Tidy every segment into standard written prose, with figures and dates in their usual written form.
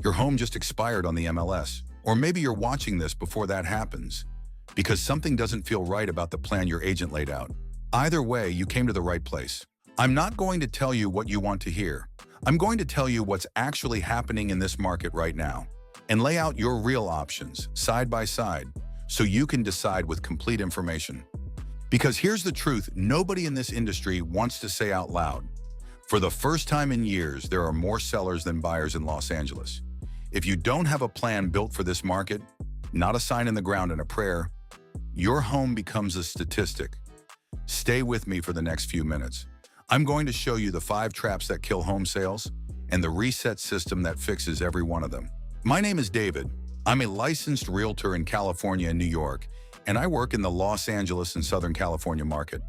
Your home just expired on the MLS. Or maybe you're watching this before that happens because something doesn't feel right about the plan your agent laid out. Either way, you came to the right place. I'm not going to tell you what you want to hear. I'm going to tell you what's actually happening in this market right now and lay out your real options side by side so you can decide with complete information. Because here's the truth, nobody in this industry wants to say out loud. For the first time in years, there are more sellers than buyers in Los Angeles. If you don't have a plan built for this market, not a sign in the ground and a prayer, your home becomes a statistic. Stay with me for the next few minutes. I'm going to show you the 5 traps that kill home sales and the reset system that fixes every one of them. My name is David. I'm a licensed realtor in California and New York, and I work in the Los Angeles and Southern California market.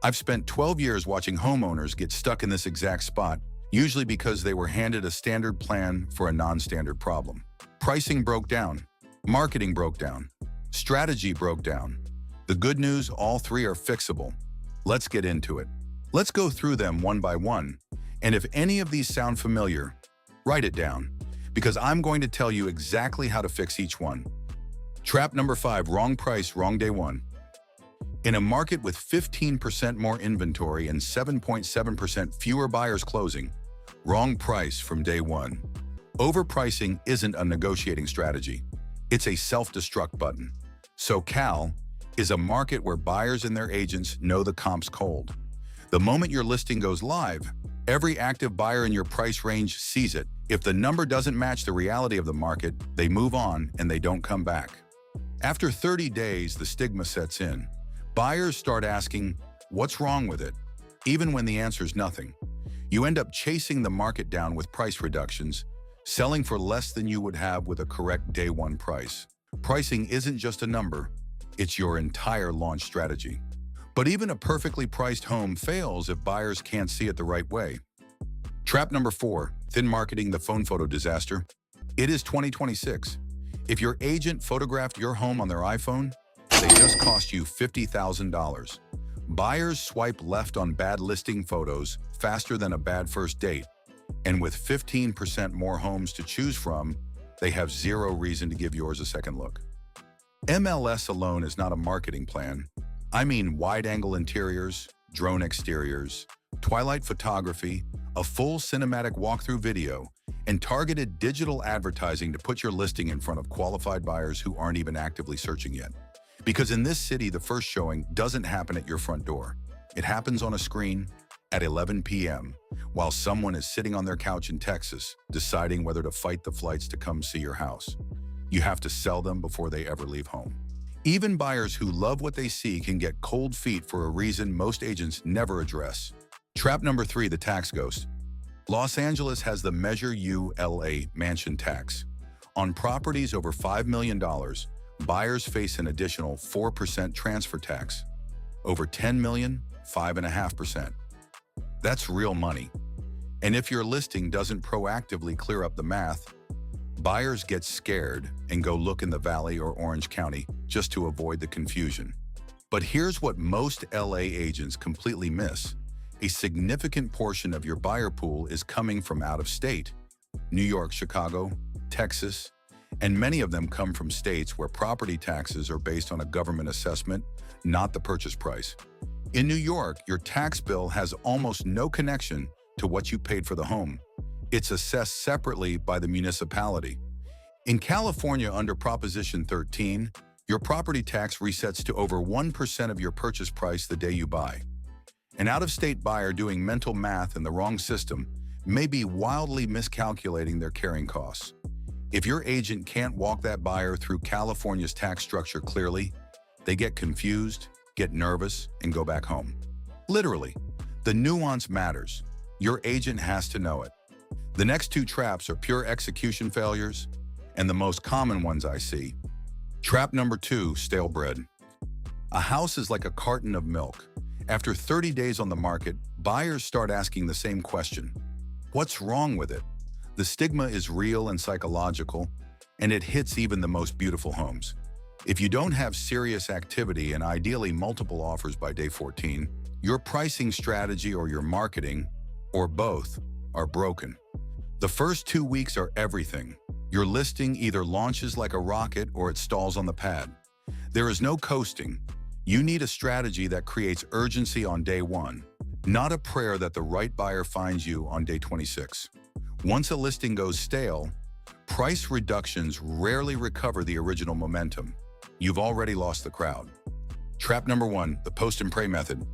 I've spent 12 years watching homeowners get stuck in this exact spot, usually because they were handed a standard plan for a non-standard problem. Pricing broke down, marketing broke down, strategy broke down. The good news, all 3 are fixable. Let's get into it. Let's go through them one by one, and if any of these sound familiar, write it down, because I'm going to tell you exactly how to fix each one. Trap number 5, wrong price, wrong day one. In a market with 15% more inventory and 7.7% fewer buyers closing, wrong price from day one. Overpricing isn't a negotiating strategy. It's a self-destruct button. So Cal is a market where buyers and their agents know the comp's cold. The moment your listing goes live, every active buyer in your price range sees it. If the number doesn't match the reality of the market, they move on and they don't come back. After 30 days, the stigma sets in. Buyers start asking, what's wrong with it? Even when the answer's nothing. You end up chasing the market down with price reductions, selling for less than you would have with a correct day one price. Pricing isn't just a number, it's your entire launch strategy. But even a perfectly priced home fails if buyers can't see it the right way. Trap number 4, thin marketing, the phone photo disaster. It is 2026. If your agent photographed your home on their iPhone, they just cost you $50,000. Buyers swipe left on bad listing photos faster than a bad first date. And with 15% more homes to choose from, they have zero reason to give yours a second look. MLS alone is not a marketing plan. I mean wide-angle interiors, drone exteriors, twilight photography, a full cinematic walkthrough video, and targeted digital advertising to put your listing in front of qualified buyers who aren't even actively searching yet. Because in this city, the first showing doesn't happen at your front door. It happens on a screen at 11 p.m. while someone is sitting on their couch in Texas, deciding whether to fight the flights to come see your house. You have to sell them before they ever leave home. Even buyers who love what they see can get cold feet for a reason most agents never address. Trap number 3, the tax ghost. Los Angeles has the Measure U LA mansion tax. On properties over $5 million, buyers face an additional 4% transfer tax. Over $10 million, 5.5%. That's real money. And if your listing doesn't proactively clear up the math, buyers get scared and go look in the Valley or Orange County just to avoid the confusion. But here's what most LA agents completely miss. A significant portion of your buyer pool is coming from out of state. New York, Chicago, Texas, and many of them come from states where property taxes are based on a government assessment, not the purchase price. In New York, your tax bill has almost no connection to what you paid for the home. It's assessed separately by the municipality. In California, under Proposition 13, your property tax resets to over 1% of your purchase price the day you buy. An out-of-state buyer doing mental math in the wrong system may be wildly miscalculating their carrying costs. If your agent can't walk that buyer through California's tax structure clearly, they get confused, get nervous, and go back home. Literally, the nuance matters. Your agent has to know it. The next 2 traps are pure execution failures, and the most common ones I see. Trap number 2, stale bread. A house is like a carton of milk. After 30 days on the market, buyers start asking the same question. What's wrong with it? The stigma is real and psychological, and it hits even the most beautiful homes. If you don't have serious activity and ideally multiple offers by day 14, your pricing strategy or your marketing, or both, are broken. The first 2 weeks are everything. Your listing either launches like a rocket or it stalls on the pad. There is no coasting. You need a strategy that creates urgency on day 1, not a prayer that the right buyer finds you on day 26. Once a listing goes stale, price reductions rarely recover the original momentum. You've already lost the crowd. Trap number 1, the post and pray method.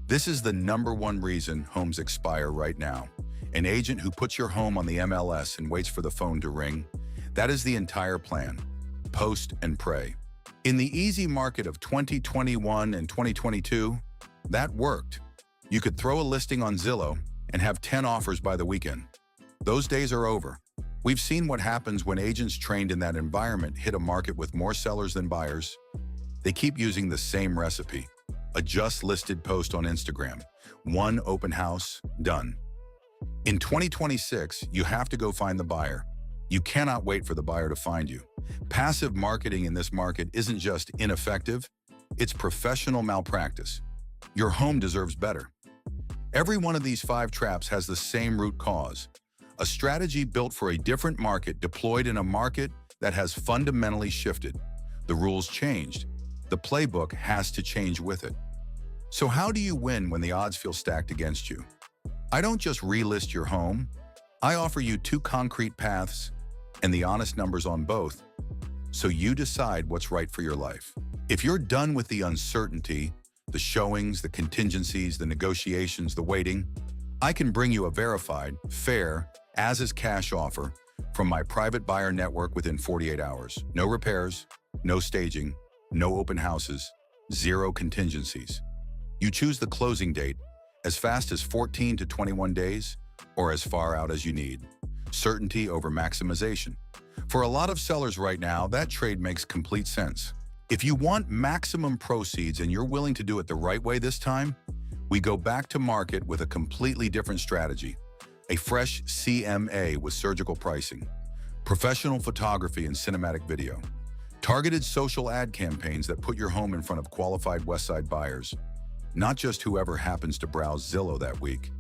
This is the #1 reason homes expire right now. An agent who puts your home on the MLS and waits for the phone to ring, that is the entire plan. Post and pray. In the easy market of 2021 and 2022, that worked. You could throw a listing on Zillow and have 10 offers by the weekend. Those days are over. We've seen what happens when agents trained in that environment hit a market with more sellers than buyers. They keep using the same recipe. A just listed post on Instagram. 1 open house, done. In 2026, you have to go find the buyer. You cannot wait for the buyer to find you. Passive marketing in this market isn't just ineffective, it's professional malpractice. Your home deserves better. Every one of these 5 traps has the same root cause. A strategy built for a different market deployed in a market that has fundamentally shifted. The rules changed. The playbook has to change with it. So how do you win when the odds feel stacked against you? I don't just relist your home. I offer you 2 concrete paths and the honest numbers on both, so you decide what's right for your life. If you're done with the uncertainty, the showings, the contingencies, the negotiations, the waiting, I can bring you a verified, fair, as-is cash offer from my private buyer network within 48 hours. No repairs, no staging, no open houses, 0 contingencies. You choose the closing date, as fast as 14 to 21 days, or as far out as you need. Certainty over maximization. For a lot of sellers right now, that trade makes complete sense. If you want maximum proceeds and you're willing to do it the right way this time, we go back to market with a completely different strategy. A fresh CMA with surgical pricing, professional photography and cinematic video, targeted social ad campaigns that put your home in front of qualified Westside buyers, not just whoever happens to browse Zillow that week,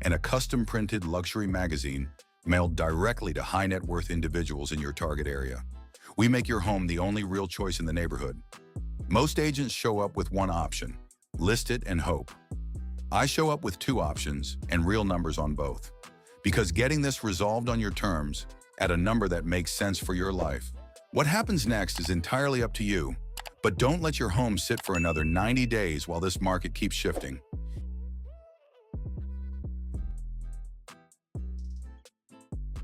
and a custom-printed luxury magazine mailed directly to high-net-worth individuals in your target area. We make your home the only real choice in the neighborhood. Most agents show up with one option, list it and hope. I show up with 2 options and real numbers on both. Because getting this resolved on your terms, at a number that makes sense for your life. What happens next is entirely up to you, but don't let your home sit for another 90 days while this market keeps shifting.